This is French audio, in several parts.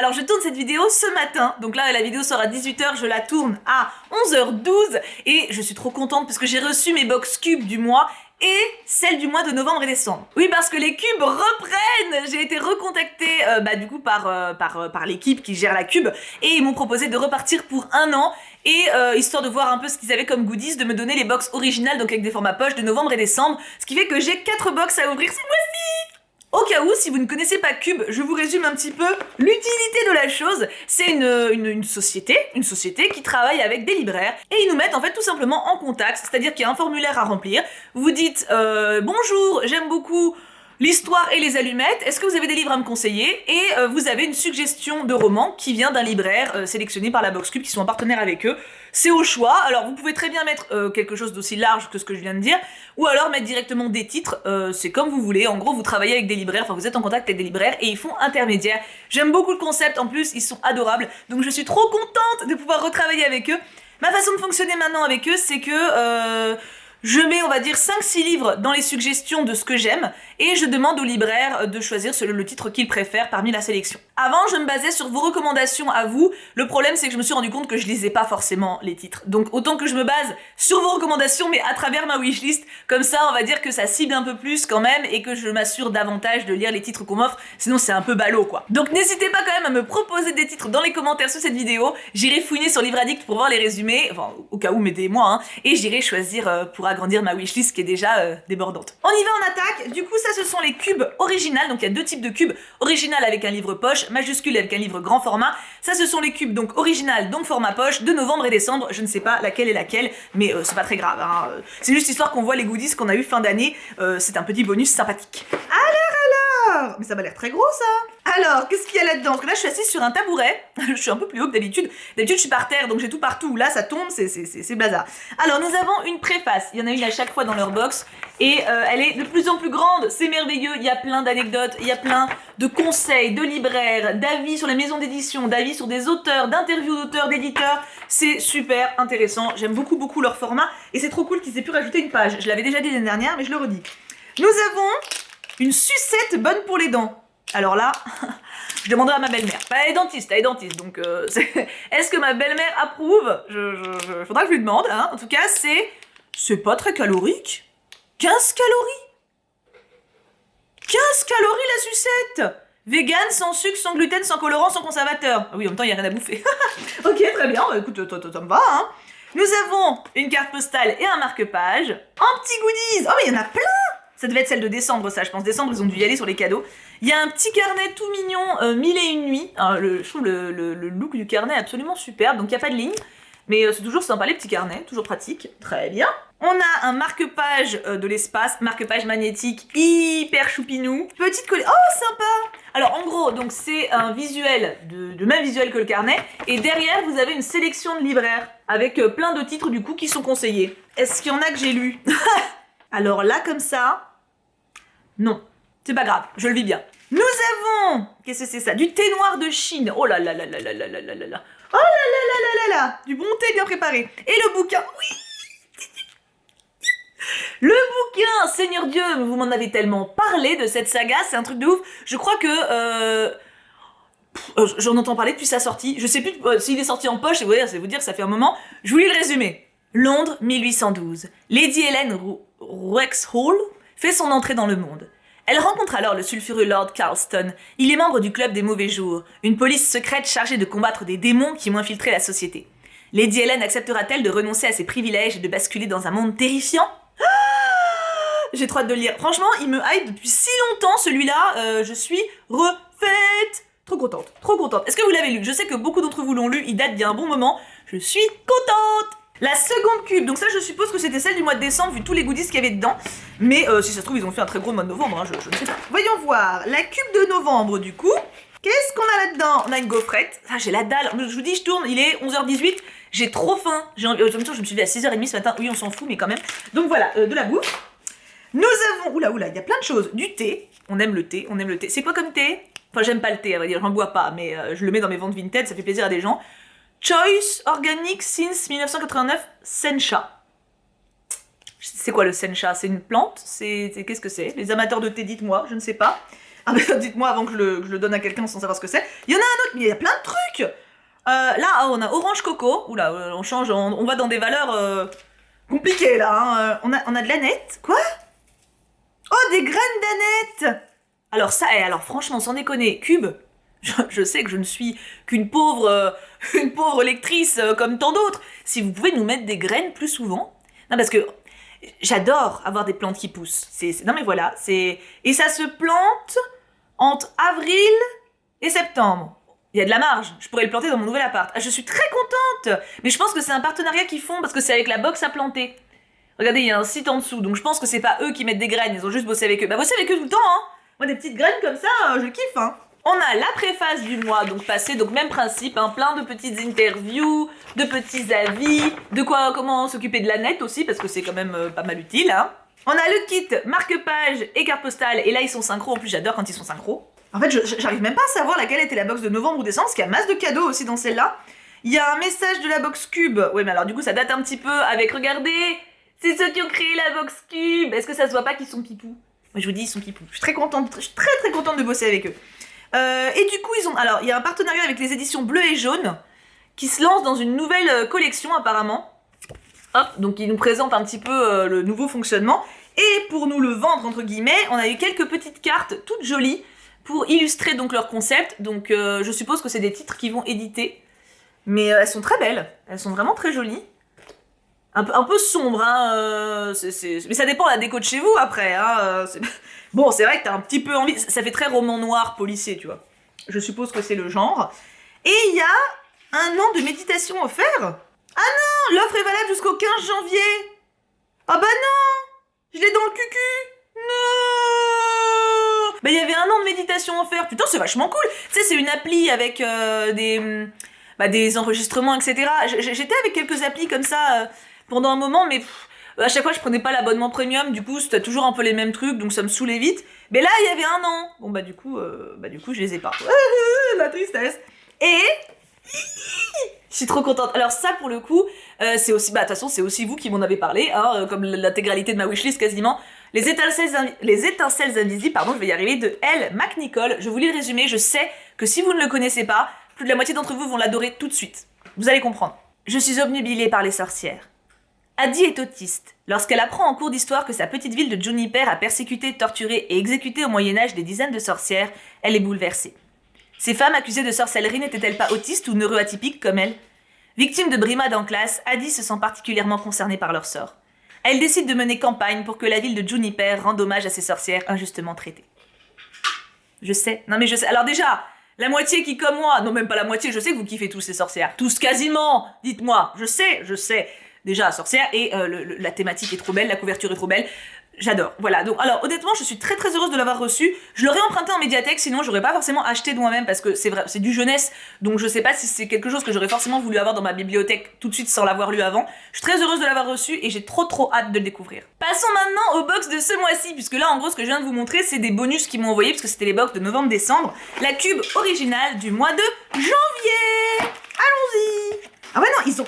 Alors je tourne cette vidéo ce matin, donc là la vidéo sort à 18h, je la tourne à 11h12 et je suis trop contente parce que j'ai reçu mes box cubes du mois et celle du mois de novembre et décembre. Oui, parce que les cubes reprennent. J'ai été recontactée du coup par l'équipe qui gère la cube et ils m'ont proposé de repartir pour un an et histoire de voir un peu ce qu'ils avaient comme goodies, de me donner les box originales, donc avec des formats poche de novembre et décembre, ce qui fait que j'ai 4 box à ouvrir ce mois-ci. Au cas où, si vous ne connaissez pas Cube, je vous résume un petit peu l'utilité de la chose. C'est une société qui travaille avec des libraires et ils nous mettent en fait tout simplement en contact, c'est-à-dire qu'il y a un formulaire à remplir. Vous dites bonjour, j'aime beaucoup l'histoire et les allumettes, est-ce que vous avez des livres à me conseiller? Et vous avez une suggestion de roman qui vient d'un libraire sélectionné par la Box Cube qui sont en partenaire avec eux. C'est au choix, alors vous pouvez très bien mettre quelque chose d'aussi large que ce que je viens de dire, ou alors mettre directement des titres, c'est comme vous voulez. En gros, vous travaillez avec des libraires, enfin vous êtes en contact avec des libraires et ils font intermédiaire. J'aime beaucoup le concept, en plus ils sont adorables, donc je suis trop contente de pouvoir retravailler avec eux. Ma façon de fonctionner maintenant avec eux, c'est que je mets, on va dire, 5-6 livres dans les suggestions de ce que j'aime et je demande au libraire de choisir le titre qu'il préfère parmi la sélection. Avant, je me basais sur vos recommandations à vous. Le problème, c'est que je me suis rendu compte que je lisais pas forcément les titres. Donc, autant que je me base sur vos recommandations, mais à travers ma wishlist. Comme ça, on va dire que ça cible un peu plus quand même et que je m'assure davantage de lire les titres qu'on m'offre. Sinon, c'est un peu ballot, quoi. Donc, n'hésitez pas quand même à me proposer des titres dans les commentaires sous cette vidéo. J'irai fouiner sur Livre Addict pour voir les résumés. Enfin, au cas où, mettez-moi, hein. Et j'irai choisir pour agrandir ma wishlist qui est déjà débordante. On y va en attaque. Du coup, ça, ce sont les cubes originales. Donc, il y a deux types de cubes. Original avec un livre poche, majuscule avec un livre grand format. Ça, ce sont les cubes donc original, donc format poche, de novembre et décembre. Je ne sais pas laquelle est laquelle, mais c'est pas très grave, hein. C'est juste histoire qu'on voit les goodies qu'on a eu fin d'année. C'est un petit bonus sympathique. Alors mais ça m'a l'air très gros, ça. Alors, qu'est-ce qu'il y a là-dedans? Parce que là, je suis assise sur un tabouret. Je suis un peu plus haut que d'habitude. D'habitude, je suis par terre, donc j'ai tout partout. Là, ça tombe, c'est blazard. Alors, nous avons une préface. Il y en a une à chaque fois dans leur box. Et elle est de plus en plus grande. C'est merveilleux. Il y a plein d'anecdotes. Il y a plein de conseils, de libraires, d'avis sur les maisons d'édition, d'avis sur des auteurs, d'interviews d'auteurs, d'éditeurs. C'est super intéressant. J'aime beaucoup, beaucoup leur format. Et c'est trop cool qu'ils aient pu rajouter une page. Je l'avais déjà dit l'année dernière, mais je le redis. Nous avons une sucette bonne pour les dents. Alors là, je demanderai à ma belle-mère. Bah, elle est dentiste, donc est-ce que ma belle-mère approuve? Faudra que je lui demande, hein. En tout cas, c'est pas très calorique. 15 calories 15 calories la sucette. Vegan, sans sucre, sans gluten, sans colorant, sans conservateur. Ah oui, en même temps, il n'y a rien à bouffer. Ok, très bien, bah, écoute, ça me va, hein. Nous avons une carte postale et un marque-page. Un petit goodies. Oh, mais il y en a plein. Ça devait être celle de décembre, ça. Je pense décembre, ils ont dû y aller sur les cadeaux. Il y a un petit carnet tout mignon, 1001 nuits. Je trouve le look du carnet absolument superbe. Donc, il n'y a pas de ligne. Mais c'est toujours sympa, les petits carnets. Toujours pratique. Très bien. On a un marque-page de l'espace. Marque-page magnétique hyper choupinou. Petite collée. Oh, sympa. Alors, en gros, donc c'est un visuel, de même visuel que le carnet. Et derrière, vous avez une sélection de libraires. Avec plein de titres, du coup, qui sont conseillés. Est-ce qu'il y en a que j'ai lu? Alors là, comme ça... Non, c'est pas grave, je le vis bien. Nous avons, qu'est-ce que c'est ça? Du thé noir de Chine. Oh là là là là là là là là là là. Oh là là là là là là. Du bon thé bien préparé. Et le bouquin, oui. Le bouquin, Seigneur Dieu, vous m'en avez tellement parlé de cette saga, c'est un truc de ouf. Je crois que j'en entends parler depuis sa sortie. Je sais plus s'il est sorti en poche, c'est vous dire que ça fait un moment. Je vous lis le résumé. Londres, 1812. Lady Helen Wrexhall fait son entrée dans le monde. Elle rencontre alors le sulfureux Lord Carlston. Il est membre du Club des Mauvais Jours, une police secrète chargée de combattre des démons qui ont infiltré la société. Lady Helen acceptera-t-elle de renoncer à ses privilèges et de basculer dans un monde terrifiant? J'ai trop hâte de le lire. Franchement, il me hype depuis si longtemps, celui-là. Je suis refaite. Trop contente, trop contente. Est-ce que vous l'avez lu? Je sais que beaucoup d'entre vous l'ont lu, il date d'il y a un bon moment. Je suis contente. La seconde cube, donc ça je suppose que c'était celle du mois de décembre vu tous les goodies qu'il y avait dedans. Mais si ça se trouve ils ont fait un très gros mois de novembre, hein, je ne sais pas. Voyons voir, la cube de novembre du coup. Qu'est-ce qu'on a là-dedans? On a une gaufrette. Ah, j'ai la dalle, je vous dis je tourne, il est 11h18. J'ai trop faim, en même temps je me suis levée à 6h30 ce matin. Oui on s'en fout mais quand même. Donc voilà, de la bouffe. Nous avons, oula, il y a plein de choses. Du thé, on aime le thé, on aime le thé. C'est quoi comme thé? Enfin j'aime pas le thé, à vrai dire, j'en bois pas. Mais je le mets dans mes ventes vintage, ça fait plaisir à des gens. Choice Organic since 1989 Sencha. C'est quoi le sencha? C'est une plante? Qu'est-ce que c'est? Les amateurs de thé, dites-moi, je ne sais pas. Ah bah dites-moi avant que je le donne à quelqu'un sans savoir ce que c'est. Il y en a un autre, mais il y a plein de trucs. Là, on a orange coco. Oula, on change, on va dans des valeurs compliquées là. Hein. On a de l'aneth. Quoi? Oh, des graines d'aneth. Alors ça, alors franchement, sans déconner, Cube, je sais que je ne suis qu'une pauvre, une pauvre lectrice comme tant d'autres. Si vous pouvez nous mettre des graines plus souvent. Non, parce que j'adore avoir des plantes qui poussent. Non mais voilà, et ça se plante entre avril et septembre. Il y a de la marge, je pourrais le planter dans mon nouvel appart. Ah, je suis très contente. Mais je pense que c'est un partenariat qu'ils font parce que c'est avec la box à planter. Regardez, il y a un site en dessous, donc je pense que c'est pas eux qui mettent des graines, ils ont juste bossé avec eux. Bah bossé avec eux tout le temps, hein. Moi des petites graines comme ça, je kiffe, hein. On a la préface du mois, donc passé, donc même principe, hein, plein de petites interviews, de petits avis, de comment s'occuper de la net aussi, parce que c'est quand même pas mal utile, hein. On a le kit marque-page et carte postale, et là ils sont synchro, en plus j'adore quand ils sont synchro. En fait, j'arrive même pas à savoir laquelle était la box de novembre ou décembre, parce qu'il y a masse de cadeaux aussi dans celle-là. Il y a un message de la box Cube, ouais mais alors du coup ça date un petit peu avec, regardez, c'est ceux qui ont créé la box Cube, est-ce que ça se voit pas qu'ils sont pipous? Moi je vous dis, ils sont pipous, je suis très contente, je suis très contente de bosser avec eux. Et du coup, alors il y a un partenariat avec les éditions Bleu et Jaune qui se lance dans une nouvelle collection apparemment. Hop, donc ils nous présentent un petit peu le nouveau fonctionnement. Et pour nous le vendre entre guillemets, on a eu quelques petites cartes toutes jolies pour illustrer donc leur concept. Donc je suppose que c'est des titres qu'ils vont éditer. Mais elles sont très belles, elles sont vraiment très jolies. Un peu sombre, hein, mais ça dépend de la déco de chez vous après, hein, Bon, c'est vrai que t'as un petit peu envie, ça fait très roman noir policier, tu vois. Je suppose que c'est le genre. Et il y a un an de méditation offert. Ah non, l'offre est valable jusqu'au 15 janvier. Ah bah non, je l'ai dans le cucu. Non. Bah il y avait un an de méditation offert, putain c'est vachement cool. Tu sais, c'est une appli avec des enregistrements, etc. J'étais avec quelques applis comme ça... pendant un moment, mais à chaque fois je prenais pas l'abonnement premium, du coup c'était toujours un peu les mêmes trucs, donc ça me saoulait vite. Mais là il y avait un an. Bon bah du coup je les ai pas. La tristesse. Et je suis trop contente. Alors ça pour le coup, c'est aussi, de toute façon c'est aussi vous qui m'en avez parlé, hein, comme l'intégralité de ma wishlist quasiment. Les étincelles invisibles, pardon, je vais y arriver, de Elle McNicol. Je vous lis le résumé, je sais que si vous ne le connaissez pas, plus de la moitié d'entre vous vont l'adorer tout de suite. Vous allez comprendre. Je suis obnubilée par les sorcières. Addie est autiste. Lorsqu'elle apprend en cours d'histoire que sa petite ville de Juniper a persécuté, torturé et exécuté au Moyen-Âge des dizaines de sorcières, elle est bouleversée. Ces femmes accusées de sorcellerie n'étaient-elles pas autistes ou neuroatypiques comme elle? Victime de brimades en classe, Addie se sent particulièrement concernée par leur sort. Elle décide de mener campagne pour que la ville de Juniper rende hommage à ces sorcières injustement traitées. Je sais. Non mais je sais. Alors déjà, la moitié qui comme moi, non même pas la moitié, je sais que vous kiffez tous ces sorcières. Tous quasiment, dites-moi. Je sais. Déjà, sorcière, et la thématique est trop belle, la couverture est trop belle. J'adore. Voilà. Donc, alors, honnêtement, je suis très heureuse de l'avoir reçu. Je l'aurais emprunté en médiathèque, sinon j'aurais pas forcément acheté de moi-même parce que c'est vrai, c'est du jeunesse. Donc, je sais pas si c'est quelque chose que j'aurais forcément voulu avoir dans ma bibliothèque tout de suite sans l'avoir lu avant. Je suis très heureuse de l'avoir reçu et j'ai trop hâte de le découvrir. Passons maintenant aux box de ce mois-ci, puisque là, en gros, ce que je viens de vous montrer, c'est des bonus qu'ils m'ont envoyés parce que c'était les box de novembre-décembre. La cube originale du mois de janvier. Allons-y. Ah ouais non, ils ont...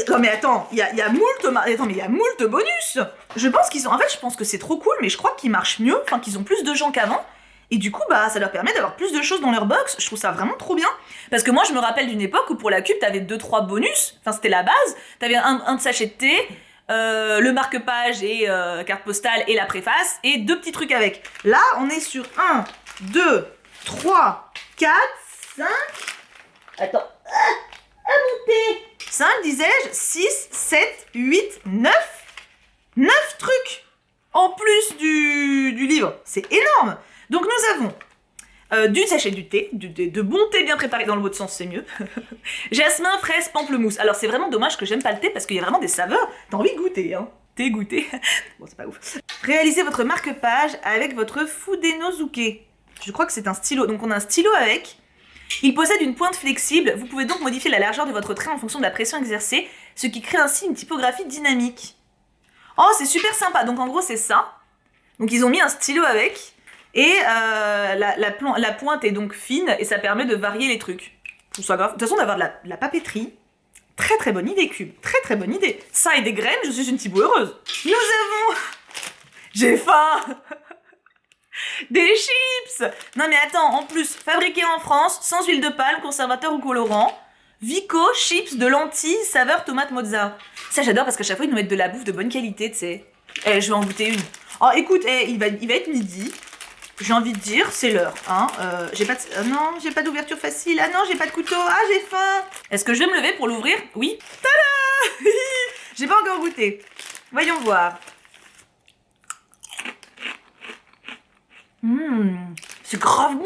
Non mais attends, il y a moult bonus. Je pense qu'ils ont... En fait, je pense que c'est trop cool, mais je crois qu'ils marchent mieux, enfin qu'ils ont plus de gens qu'avant. Et du coup, ça leur permet d'avoir plus de choses dans leur box. Je trouve ça vraiment trop bien. Parce que moi, je me rappelle d'une époque où pour la cube, t'avais 2-3 bonus. Enfin, c'était la base. T'avais un de sachet de thé, le marque-page et carte postale et la préface, et 2 petits trucs avec. Là, on est sur 1, 2, 3, 4, 5... Attends... à monter. 5, disais-je, 6, 7, 8, 9. 9 trucs en plus du livre. C'est énorme. Donc nous avons du sachet du thé, de bon thé bien préparé dans le bon sens, c'est mieux. Jasmin, fraise, pamplemousse. Alors c'est vraiment dommage que j'aime pas le thé parce qu'il y a vraiment des saveurs. T'as envie de goûter, hein. Thé goûter. Bon, c'est pas ouf. Réalisez votre marque-page avec votre Fudenosuke. Je crois que c'est un stylo. Donc on a un stylo avec... Il possède une pointe flexible, vous pouvez donc modifier la largeur de votre trait en fonction de la pression exercée, ce qui crée ainsi une typographie dynamique. Oh, c'est super sympa, donc en gros c'est ça. Donc ils ont mis un stylo avec, et la pointe est donc fine, et ça permet de varier les trucs. Tout ça grave. De toute façon, d'avoir de la papeterie, très bonne idée, Cube, très bonne idée. Ça et des graines, je suis une typo heureuse. Nous avons... J'ai faim. Des chips! Non mais attends, en plus, fabriqué en France, sans huile de palme, conservateur ou colorant. Vico, chips de lentilles, saveur tomate mozza. Ça j'adore parce qu'à chaque fois ils nous mettent de la bouffe de bonne qualité, tu sais. Eh, je vais en goûter une. Oh écoute, il va être midi. J'ai envie de dire, c'est l'heure, hein. J'ai pas de... non, j'ai pas d'ouverture facile. Ah non, j'ai pas de couteau. Ah, j'ai faim. Est-ce que je vais me lever pour l'ouvrir? Oui. Tada! J'ai pas encore goûté. Voyons voir. C'est grave bon.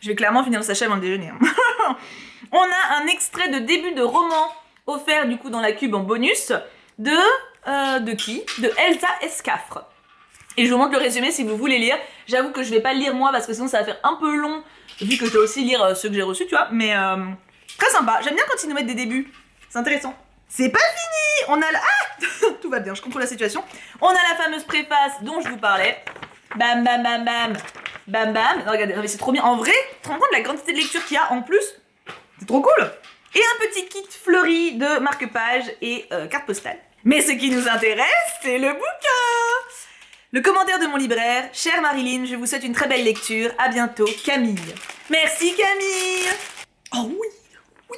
Je vais clairement finir le sachet avant le déjeuner. Hein. On a un extrait de début de roman offert du coup dans la cube en bonus de qui? De Elsa Escafre. Et je vous montre le résumé si vous voulez lire. J'avoue que je vais pas le lire moi parce que sinon ça va faire un peu long vu que je dois aussi lire ceux que j'ai reçus, tu vois. Mais très sympa. J'aime bien quand ils nous mettent des débuts. C'est intéressant. C'est pas fini. On a la... Ah tout va bien, je contrôle la situation. On a la fameuse préface dont je vous parlais. Bam bam bam bam. Bam bam. Non, regardez, c'est trop bien. En vrai, tu te rends compte de la quantité de lecture qu'il y a en plus? C'est trop cool. Et un petit kit fleuri de marque-page et carte postale. Mais ce qui nous intéresse, c'est le bouquin. Le commentaire de mon libraire. Chère Marilyn, je vous souhaite une très belle lecture. À bientôt, Camille. Merci Camille. Oh oui, oui.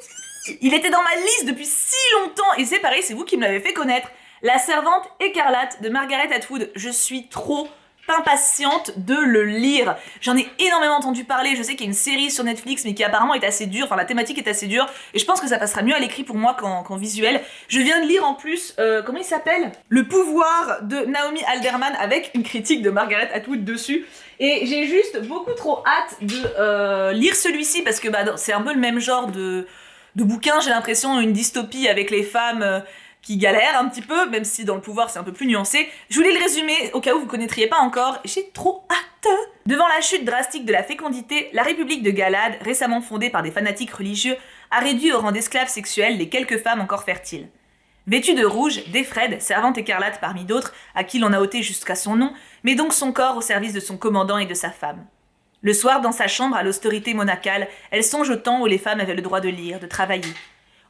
Il était dans ma liste depuis si longtemps et c'est pareil, c'est vous qui me l'avez fait connaître. La servante écarlate de Margaret Atwood. Je suis trop impatiente de le lire. J'en ai énormément entendu parler, je sais qu'il y a une série sur Netflix mais qui apparemment est assez dure, enfin la thématique est assez dure et je pense que ça passera mieux à l'écrit pour moi qu'en visuel. Je viens de lire en plus, comment il s'appelle? Le pouvoir de Naomi Alderman avec une critique de Margaret Atwood dessus et j'ai juste beaucoup trop hâte de lire celui-ci parce que bah, c'est un peu le même genre de bouquin, j'ai l'impression, une dystopie avec les femmes qui galère un petit peu, même si dans le pouvoir c'est un peu plus nuancé. Je voulais le résumer au cas où vous connaîtriez pas encore, j'ai trop hâte. Devant la chute drastique de la fécondité, la République de Galad, récemment fondée par des fanatiques religieux, a réduit au rang d'esclaves sexuels les quelques femmes encore fertiles. Vêtue de rouge, Defred, servante écarlate parmi d'autres, à qui l'on a ôté jusqu'à son nom, met donc son corps au service de son commandant et de sa femme. Le soir, dans sa chambre à l'austérité monacale, elle songe au temps où les femmes avaient le droit de lire, de travailler.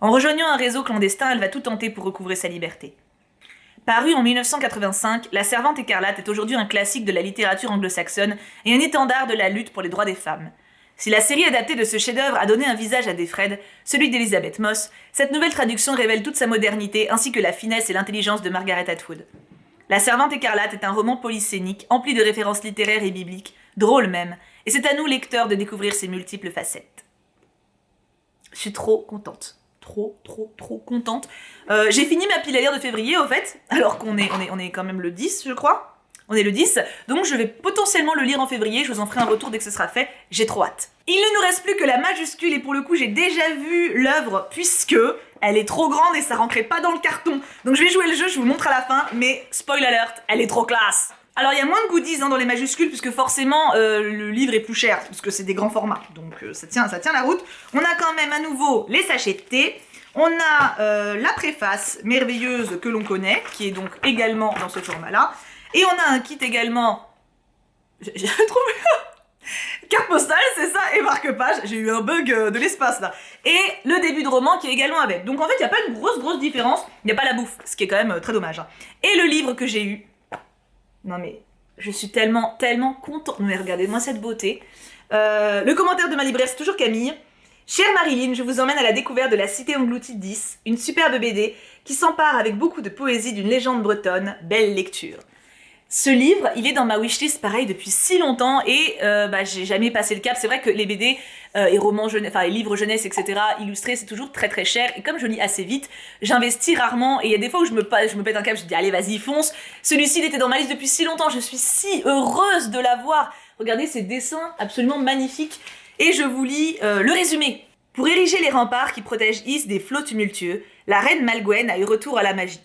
En rejoignant un réseau clandestin, elle va tout tenter pour recouvrer sa liberté. Parue en 1985, La Servante écarlate est aujourd'hui un classique de la littérature anglo-saxonne et un étendard de la lutte pour les droits des femmes. Si la série adaptée de ce chef-d'œuvre a donné un visage à Defred, celui d'Elizabeth Moss, cette nouvelle traduction révèle toute sa modernité ainsi que la finesse et l'intelligence de Margaret Atwood. La Servante écarlate est un roman polysémique, empli de références littéraires et bibliques, drôle même, et c'est à nous, lecteurs, de découvrir ses multiples facettes. Je suis trop contente. Trop contente. J'ai fini ma pile à lire de février, au fait, alors qu'on est quand même le 10, je crois. On est le 10, donc je vais potentiellement le lire en février, je vous en ferai un retour dès que ce sera fait, j'ai trop hâte. Il ne nous reste plus que la majuscule, et pour le coup, j'ai déjà vu l'œuvre, puisque elle est trop grande et ça rentrait pas dans le carton. Donc je vais jouer le jeu, je vous le montre à la fin, mais spoil alert, elle est trop classe. Alors il y a moins de goodies dans les majuscules puisque forcément le livre est plus cher parce que c'est des grands formats, donc ça tient la route. On a quand même à nouveau les sachets de thé, on a la préface merveilleuse que l'on connaît, qui est donc également dans ce format-là, et on a un kit également, j'ai trouvé carte postale, c'est ça, et marque-page, j'ai eu un bug de l'espace là, et le début de roman qui est également avec. Donc en fait il n'y a pas une grosse différence, il n'y a pas la bouffe, ce qui est quand même très dommage. Hein. Et le livre que j'ai eu, non mais, je suis tellement contente. Mais regardez-moi cette beauté. Le commentaire de ma libraire, c'est toujours Camille. Chère Marilyn, je vous emmène à la découverte de La Cité engloutie 10, une superbe BD qui s'empare avec beaucoup de poésie d'une légende bretonne. Belle lecture. Ce livre, il est dans ma wishlist pareil depuis si longtemps et j'ai jamais passé le cap. C'est vrai que les BD et romans jeunesse, enfin les livres jeunesse, etc. illustrés, c'est toujours très cher. Et comme je lis assez vite, j'investis rarement. Et il y a des fois où je me pète un cap, je dis allez vas-y fonce. Celui-ci, il était dans ma liste depuis si longtemps. Je suis si heureuse de l'avoir. Regardez ces dessins absolument magnifiques. Et je vous lis le résumé. Pour ériger les remparts qui protègent Is des flots tumultueux, la reine Malgwen a eu recours à la magie.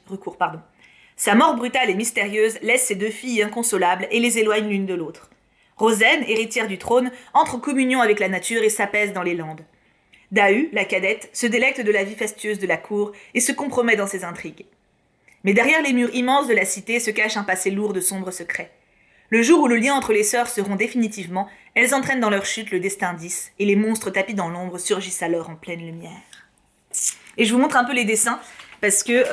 Sa mort brutale et mystérieuse laisse ses deux filles inconsolables et les éloigne l'une de l'autre. Rosaine, héritière du trône, entre en communion avec la nature et s'apaise dans les landes. Dahu, la cadette, se délecte de la vie fastueuse de la cour et se compromet dans ses intrigues. Mais derrière les murs immenses de la cité se cache un passé lourd de sombres secrets. Le jour où le lien entre les sœurs se rompt définitivement, elles entraînent dans leur chute le destin d'Is et les monstres tapis dans l'ombre surgissent alors en pleine lumière. Et je vous montre un peu les dessins parce que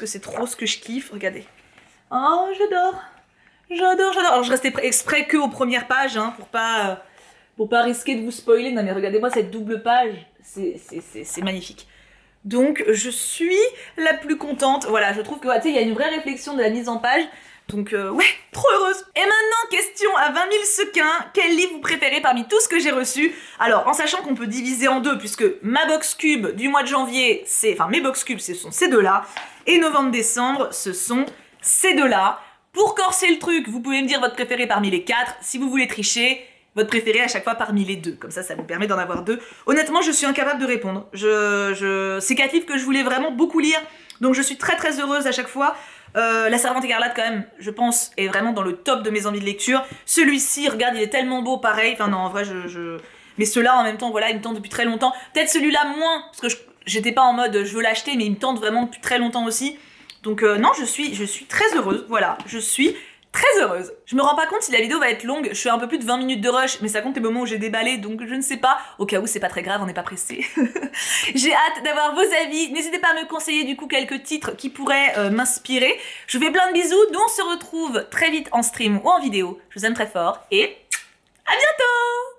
c'est trop ce que je kiffe. Regardez. Oh, j'adore. J'adore, j'adore. Alors je restais exprès que aux premières pages, hein, pour pas risquer de vous spoiler. Non mais regardez-moi cette double page, c'est magnifique. Donc je suis la plus contente. Voilà, je trouve que tu sais, il y a une vraie réflexion de la mise en page. Donc ouais, trop heureuse. Et maintenant, question à 20 000 sequins. Quel livre vous préférez parmi tout ce que j'ai reçu? Alors, en sachant qu'on peut diviser en deux, puisque ma box cube du mois de janvier, enfin mes box cubes, ce sont ces deux-là. Et novembre-décembre, ce sont ces deux-là. Pour corser le truc, vous pouvez me dire votre préféré parmi les 4. Si vous voulez tricher, votre préféré à chaque fois parmi les 2. Comme ça vous permet d'en avoir 2. Honnêtement, je suis incapable de répondre. C'est 4 livres que je voulais vraiment beaucoup lire. Donc je suis très très heureuse à chaque fois. La Servante écarlate quand même, je pense, est vraiment dans le top de mes envies de lecture. Celui-ci, regarde, il est tellement beau, pareil. Enfin non, en vrai, mais ceux-là, en même temps, voilà, ils me tentent depuis très longtemps. Peut-être celui-là moins, parce que j'étais pas en mode je veux l'acheter, mais il me tente vraiment depuis très longtemps aussi. Donc non, je suis très heureuse, voilà, je suis très heureuse. Je me rends pas compte si la vidéo va être longue, je suis à un peu plus de 20 minutes de rush, mais ça compte les moments où j'ai déballé, donc je ne sais pas. Au cas où, c'est pas très grave, on n'est pas pressé. J'ai hâte d'avoir vos avis, n'hésitez pas à me conseiller du coup quelques titres qui pourraient m'inspirer. Je vous fais plein de bisous, nous on se retrouve très vite en stream ou en vidéo. Je vous aime très fort et à bientôt!